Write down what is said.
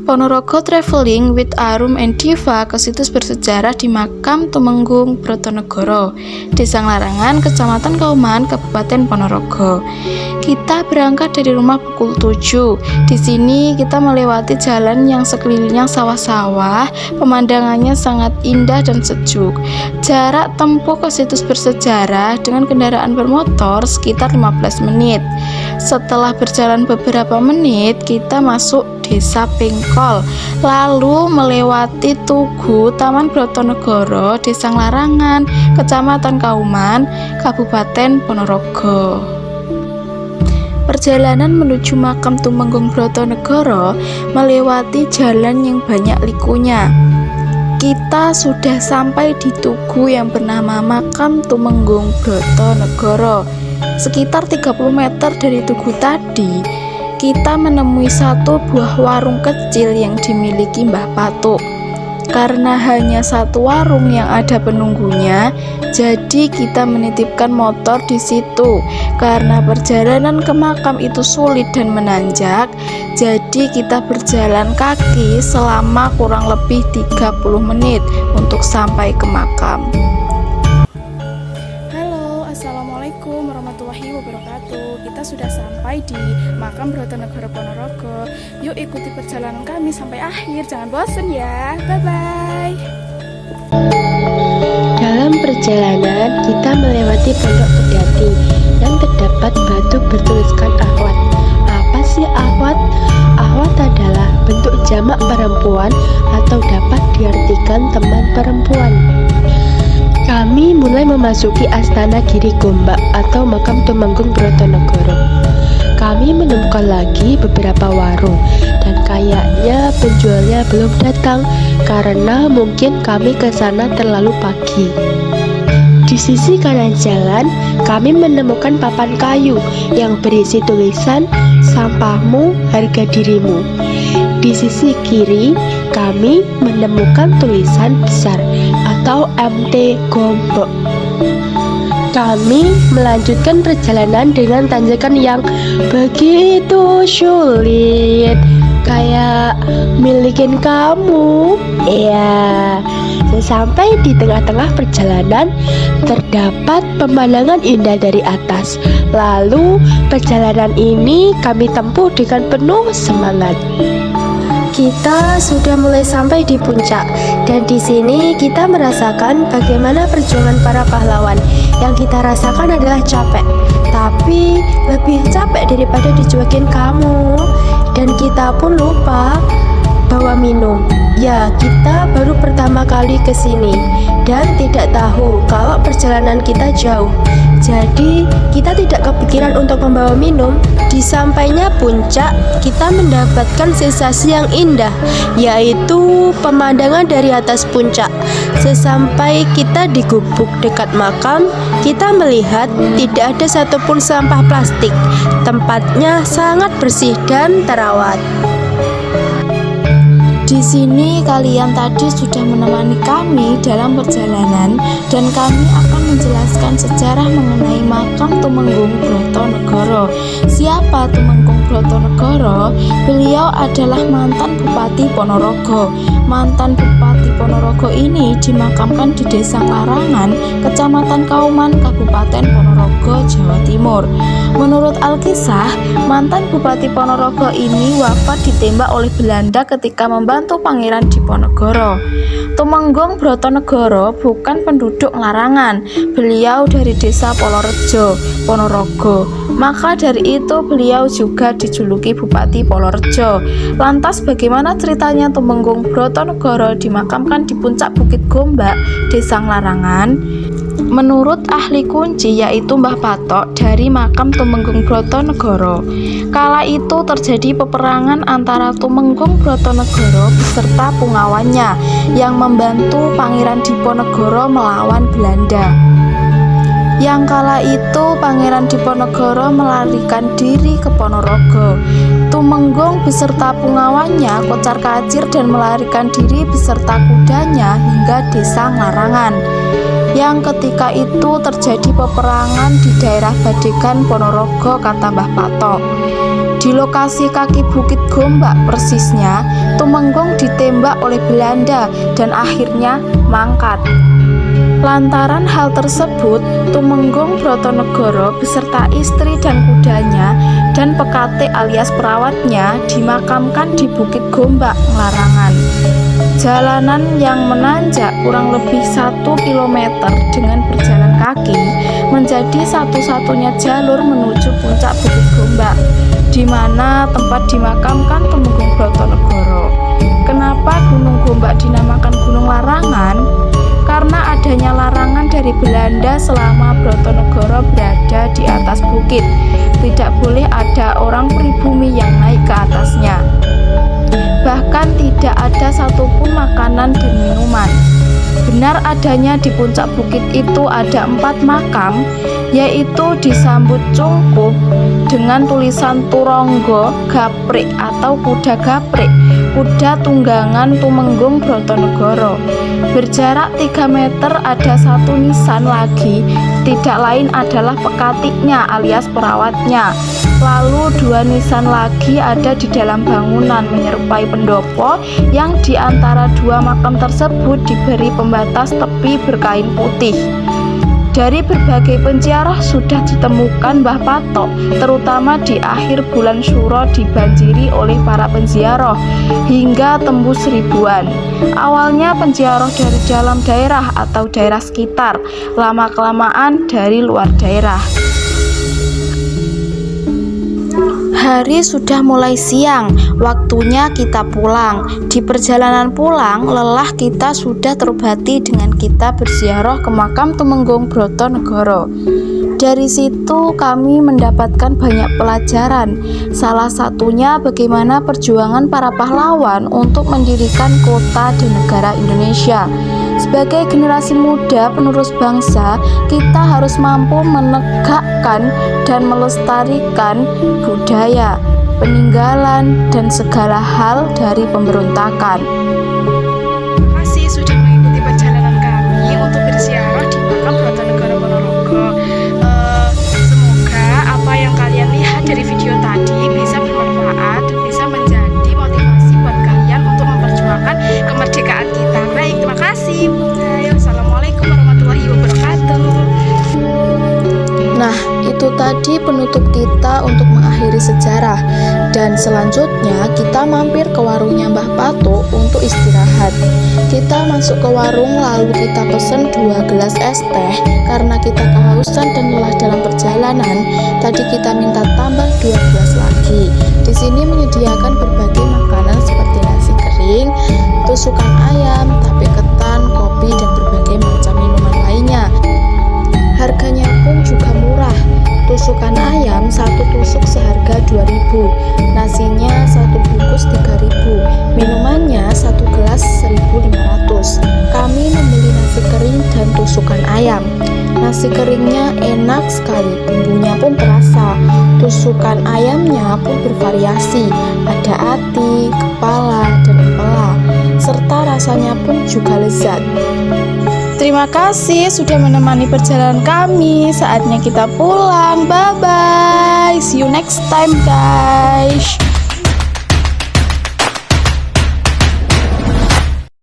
Ponorogo Traveling with Arum and Diva ke situs bersejarah di Makam Tumenggung Brotonegoro, Desa Larangan, Kecamatan Kauman, Kabupaten Ponorogo. Kita berangkat dari rumah pukul 7. Di sini kita melewati jalan yang sekelilingnya sawah-sawah, pemandangannya sangat indah dan sejuk. Jarak tempuh ke situs bersejarah dengan kendaraan bermotor sekitar 15 menit. Setelah berjalan beberapa menit, kita masuk Desa Pengkol, lalu melewati Tugu Taman Brotonegoro, Desa Larangan, Kecamatan Kauman, Kabupaten Ponorogo. Perjalanan menuju Makam Tumenggung Brotonegoro melewati jalan yang banyak likunya. Kita sudah sampai di tugu yang bernama Makam Tumenggung Brotonegoro. Sekitar 30 meter dari tugu tadi, kita menemui satu buah warung kecil yang dimiliki Mbah Patuk. Karena hanya satu warung yang ada penunggunya, jadi kita menitipkan motor di situ. Karena perjalanan ke makam itu sulit dan menanjak, jadi kita berjalan kaki selama kurang lebih 30 menit untuk sampai ke makam. Assalamualaikum warahmatullahi wabarakatuh. Kita sudah sampai di Makam Brotonegoro Ponorogo. Yuk ikuti perjalanan kami sampai akhir. Jangan bosan ya. Bye-bye. Dalam perjalanan kita melewati pondok pedati yang terdapat batu bertuliskan Ahwat. Apa sih Ahwat? Ahwat adalah bentuk jamak perempuan atau dapat diartikan teman perempuan. Kami mulai memasuki Astana Giri Gombak atau Makam Tumenggung Brotonegoro. Kami menemukan lagi beberapa warung dan kayaknya penjualnya belum datang karena mungkin kami ke sana terlalu pagi. Di sisi kanan jalan, kami menemukan papan kayu yang berisi tulisan "Sampahmu, harga dirimu". Di sisi kiri, kami menemukan tulisan besar atau MT Gombok. Kami melanjutkan perjalanan dengan tanjakan yang begitu sulit, kayak milikin kamu. Ya, sesampai di tengah-tengah perjalanan terdapat pemandangan indah dari atas. Lalu perjalanan ini kami tempuh dengan penuh semangat. Kita sudah mulai sampai di puncak, dan di sini kita merasakan bagaimana perjuangan para pahlawan. Yang kita rasakan adalah capek, tapi lebih capek daripada dicuekin kamu. Dan kita pun lupa bawa minum. Ya, kita baru pertama kali ke sini dan tidak tahu kalau perjalanan kita jauh. Jadi, kita tidak kepikiran untuk membawa minum. Di sampainya puncak, kita mendapatkan sensasi yang indah, yaitu pemandangan dari atas puncak. Sesampai kita di gubuk dekat makam, kita melihat tidak ada satupun sampah plastik. Tempatnya sangat bersih dan terawat. Di sini kalian tadi sudah menemani kami dalam perjalanan dan kami akan menjelaskan sejarah mengenai Makam Tumenggung Brotonegoro. Siapa Tumenggung Brotonegoro? Beliau adalah mantan Bupati Ponorogo. Mantan Bupati Ponorogo ini dimakamkan di Desa Larangan, Kecamatan Kauman, Kabupaten Ponorogo, Jawa Timur. Menurut Alkisah, mantan Bupati Ponorogo ini wafat ditembak oleh Belanda ketika membantu Pangeran Diponegoro. Tumenggung Brotonegoro bukan penduduk Larangan. Beliau dari Desa Polorejo, Ponorogo. Maka dari itu beliau juga dijuluki Bupati Polorejo. Lantas bagaimana ceritanya Tumenggung Brotonegoro dimakamkan di puncak Bukit Gombak, Desa Larangan? Menurut ahli kunci yaitu Mbah Patok dari Makam Tumenggung Brotonegoro, kala itu terjadi peperangan antara Tumenggung Brotonegoro beserta punggawannya yang membantu Pangeran Diponegoro melawan Belanda. Yang kala itu Pangeran Diponegoro melarikan diri ke Ponorogo. Tumenggung beserta punggawannya kocar-kacir dan melarikan diri beserta kudanya hingga Desa Larangan. Yang ketika itu terjadi peperangan di daerah Badegan Ponorogo, kata Mbah Patok. Di lokasi kaki Bukit Gombak persisnya, Tumenggung ditembak oleh Belanda dan akhirnya mangkat. Lantaran hal tersebut, Tumenggung Brotonegoro beserta istri dan kudanya dan Pekate alias perawatnya dimakamkan di Bukit Gombak, Larangan. Jalanan yang menanjak kurang lebih 1 km dengan berjalan kaki menjadi satu-satunya jalur menuju puncak Bukit Gombak, di mana tempat dimakamkan Tumenggung Brotonegoro. Kenapa Gunung Gombak dinamakan Gunung Larangan? Karena adanya larangan dari Belanda selama Brotonegoro berada di atas bukit. Tidak boleh ada orang pribumi yang naik ke atasnya. Bahkan tidak ada satupun makanan dan minuman. Benar adanya di puncak bukit itu ada 4 makam, yaitu disambut cungkup dengan tulisan Turonggo Gaprik atau kuda gaprik, kuda tunggangan Tumenggung Brotonegoro. Berjarak 3 meter ada satu nisan lagi, tidak lain adalah pekatiknya alias perawatnya. Lalu 2 nisan lagi ada di dalam bangunan menyerupai pendopo yang diantara 2 makam tersebut diberi pembatas tepi berkain putih. Dari berbagai penziarah sudah ditemukan Mbah Patok, terutama di akhir bulan Syuro dibanjiri oleh para penziarah hingga tembus ribuan. Awalnya penziarah dari dalam daerah atau daerah sekitar, lama-kelamaan dari luar daerah. Hari sudah mulai siang, waktunya kita pulang. Di perjalanan pulang, lelah kita sudah terobati dengan kita berziarah ke makam Tumenggung Brotonegoro. Dari situ kami mendapatkan banyak pelajaran. Salah satunya bagaimana perjuangan para pahlawan untuk mendirikan kota dan negara Indonesia. Sebagai generasi muda penerus bangsa, kita harus mampu menegakkan dan melestarikan budaya, peninggalan, dan segala hal dari pemberontakan. Terima kasih sudah mengikuti perjalanan kami untuk berziarah di makam Brotonegoro Ponorogo. Semoga apa yang kalian lihat dari video tadi bisa bermanfaat dan bisa menjadi motivasi buat kalian untuk memperjuangkan kemerdekaan kita. Baik, terima kasih. Assalamualaikum warahmatullahi wabarakatuh. Nah, itu tadi penutup kita untuk mengakhiri sejarah. Dan selanjutnya kita mampir ke warungnya Mbah Patok untuk istirahat. Kita masuk ke warung lalu kita pesen 2 gelas es teh karena kita kehausan dan lelah dalam perjalanan. Tadi kita minta tambah 2 gelas lagi. Di sini menyediakan berbagai makanan seperti nasi kering, tusukan ayam, tape ketan, kopi, dan berbagai macam minuman lainnya. Harganya pun juga murah. Tusukan ayam 1 tusuk seharga 2.000, nasinya 1 bungkus 3.000, minumannya 1 gelas 1.500. Kami membeli nasi kering dan tusukan ayam. Nasi keringnya enak sekali, bumbunya pun terasa. Tusukan ayamnya pun bervariasi, ada ati, kepala, dan empela, serta rasanya pun juga lezat. Terima kasih sudah menemani perjalanan kami. Saatnya kita pulang. Bye bye. See you next time, guys.